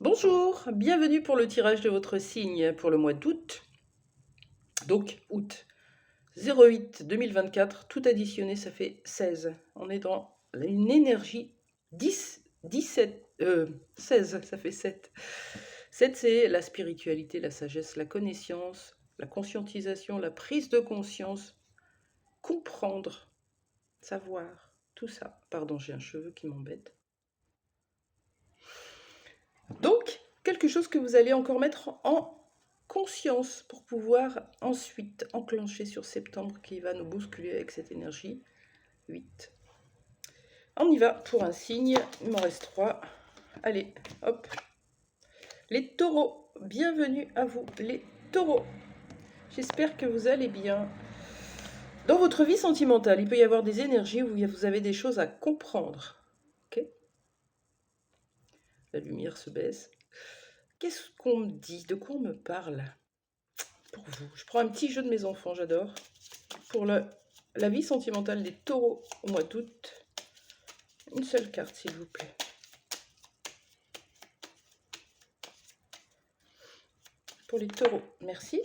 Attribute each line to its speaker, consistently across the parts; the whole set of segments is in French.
Speaker 1: Bonjour, bienvenue pour le tirage de votre signe pour le mois d'août. Donc, août 08-2024, tout additionné, ça fait 16. On est dans une énergie 10, 17, 16, ça fait 7. 7, c'est la spiritualité, la sagesse, la connaissance, la conscientisation, la prise de conscience, comprendre, savoir, tout ça. Pardon, j'ai un cheveu qui m'embête. Donc, quelque chose que vous allez encore mettre en conscience pour pouvoir ensuite enclencher sur septembre qui va nous bousculer avec cette énergie 8. On y va pour un signe, il m'en reste 3. Allez, hop. Les taureaux, bienvenue à vous les taureaux. J'espère que vous allez bien. Dans votre vie sentimentale, il peut y avoir des énergies où vous avez des choses à comprendre. Ok ? La lumière se baisse. Qu'est-ce qu'on me dit? De quoi on me parle? Pour vous. Je prends un petit jeu de mes enfants, j'adore. Pour la vie sentimentale des taureaux au mois d'août, une seule carte, s'il vous plaît. Pour les taureaux, merci.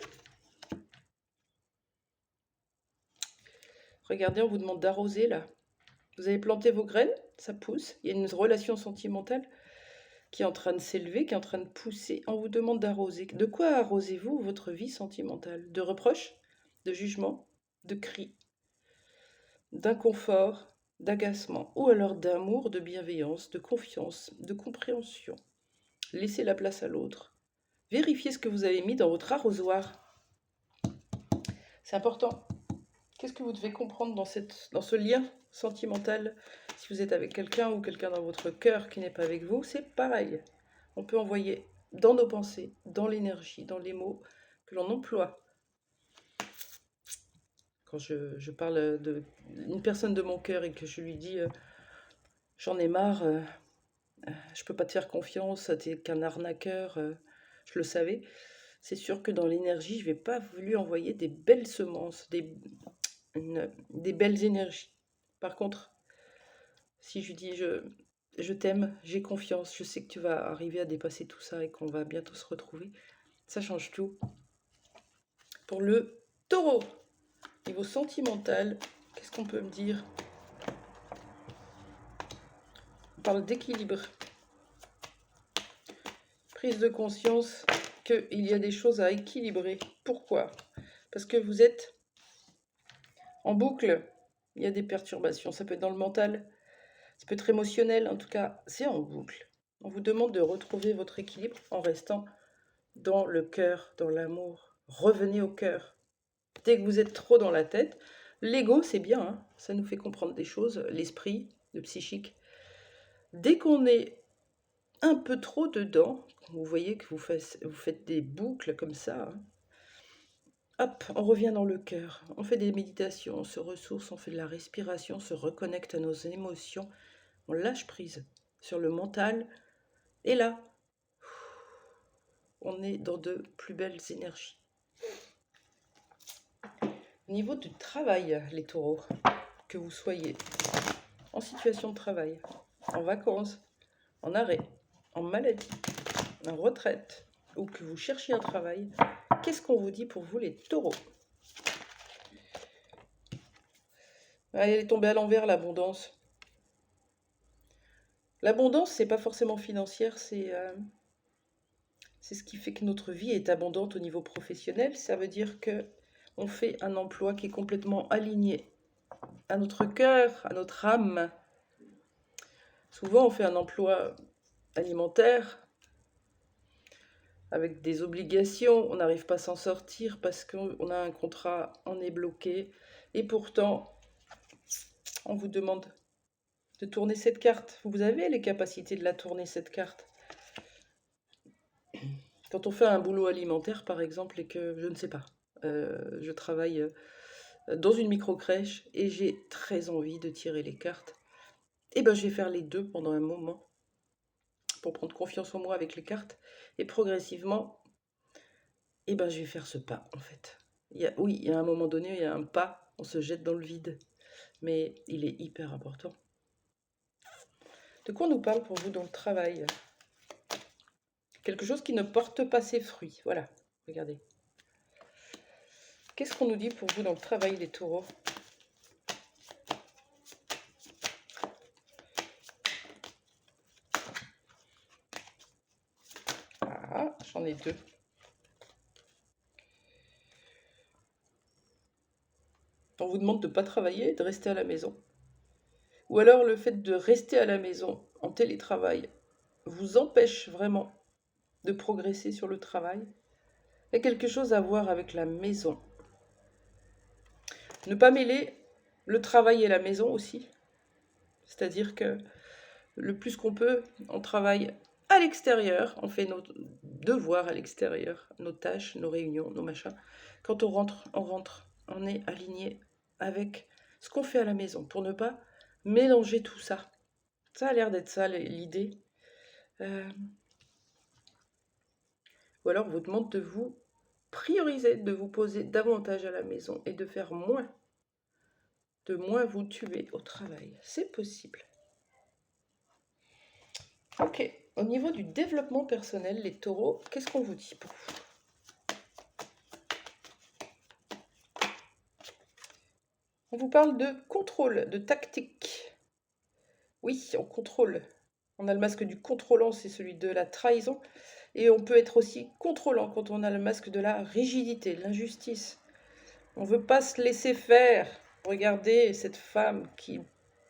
Speaker 1: Regardez, on vous demande d'arroser là. Vous avez planté vos graines, ça pousse. Il y a une relation sentimentale qui est en train de s'élever, qui est en train de pousser. On vous demande d'arroser. De quoi arrosez-vous votre vie sentimentale? De reproches, de jugements, de cris, d'inconfort, d'agacement, ou alors d'amour, de bienveillance, de confiance, de compréhension. Laissez la place à l'autre. Vérifiez ce que vous avez mis dans votre arrosoir. C'est important. Qu'est-ce que vous devez comprendre dans ce lien sentimental? Si vous êtes avec quelqu'un ou quelqu'un dans votre cœur qui n'est pas avec vous, c'est pareil. On peut envoyer dans nos pensées, dans l'énergie, dans les mots que l'on emploie. Quand je parle d'une personne de mon cœur et que je lui dis j'en ai marre, je peux pas te faire confiance, t'es qu'un arnaqueur, je le savais. C'est sûr que dans l'énergie, je vais pas lui envoyer des belles semences, des belles énergies. Par contre, si je lui dis je t'aime, j'ai confiance, je sais que tu vas arriver à dépasser tout ça et qu'on va bientôt se retrouver, ça change tout. Pour le taureau, niveau sentimental, qu'est-ce qu'on peut me dire? On parle d'équilibre. Prise de conscience qu'il y a des choses à équilibrer. Pourquoi? Parce que vous êtes en boucle. Il y a des perturbations. Ça peut être dans le mental, ça peut être émotionnel. En tout cas, c'est en boucle. On vous demande de retrouver votre équilibre en restant dans le cœur, dans l'amour. Revenez au cœur. Dès que vous êtes trop dans la tête, l'ego, c'est bien, hein, ça nous fait comprendre des choses, l'esprit, le psychique. Dès qu'on est un peu trop dedans, vous voyez que vous faites des boucles comme ça, hein, hop, on revient dans le cœur, on fait des méditations, on se ressource, on fait de la respiration, on se reconnecte à nos émotions, on lâche prise sur le mental, et là, on est dans de plus belles énergies. Au niveau du travail, les taureaux, que vous soyez en situation de travail, en vacances, en arrêt, en maladie, en retraite, ou que vous cherchiez un travail, qu'est-ce qu'on vous dit pour vous les taureaux? Elle est tombée à l'envers, l'abondance. L'abondance, c'est pas forcément financière, c'est ce qui fait que notre vie est abondante au niveau professionnel. Ça veut dire que on fait un emploi qui est complètement aligné à notre cœur, à notre âme. Souvent, on fait un emploi alimentaire avec des obligations, on n'arrive pas à s'en sortir parce qu'on a un contrat, on est bloqué. Et pourtant, on vous demande de tourner cette carte. Vous avez les capacités de la tourner, cette carte. Quand on fait un boulot alimentaire, par exemple, et que, je ne sais pas, je travaille dans une micro-crèche et j'ai très envie de tirer les cartes, et ben je vais faire les deux pendant un moment pour prendre confiance en moi avec les cartes. Et progressivement, et ben je vais faire ce pas, en fait. Oui, il y a un moment donné, il y a un pas, on se jette dans le vide, mais il est hyper important. De quoi on nous parle pour vous dans le travail? Quelque chose qui ne porte pas ses fruits. Voilà, regardez. Qu'est-ce qu'on nous dit pour vous dans le travail, les taureaux? Ah, j'en ai deux. On vous demande de ne pas travailler, de rester à la maison. Ou alors le fait de rester à la maison en télétravail vous empêche vraiment de progresser sur le travail. Il y a quelque chose à voir avec la maison. Ne pas mêler le travail et la maison aussi. C'est-à-dire que le plus qu'on peut, on travaille à l'extérieur, on fait nos devoirs à l'extérieur, nos tâches, nos réunions, nos machins. Quand on rentre, on est aligné avec ce qu'on fait à la maison pour ne pas mélanger tout ça. Ça a l'air d'être ça l'idée. Ou alors on vous demande de vous prioriser, de vous poser davantage à la maison et de faire moins, de moins vous tuer au travail. C'est possible. Ok, au niveau du développement personnel, les taureaux, qu'est-ce qu'on vous dit pour vous? On vous parle de contrôle, de tactique. Oui, on contrôle. On a le masque du contrôlant, c'est celui de la trahison. Et on peut être aussi contrôlant quand on a le masque de la rigidité, de l'injustice. On ne veut pas se laisser faire. Regardez cette femme qui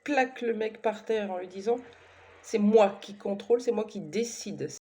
Speaker 1: plaque le mec par terre en lui disant « c'est moi qui contrôle, c'est moi qui décide ».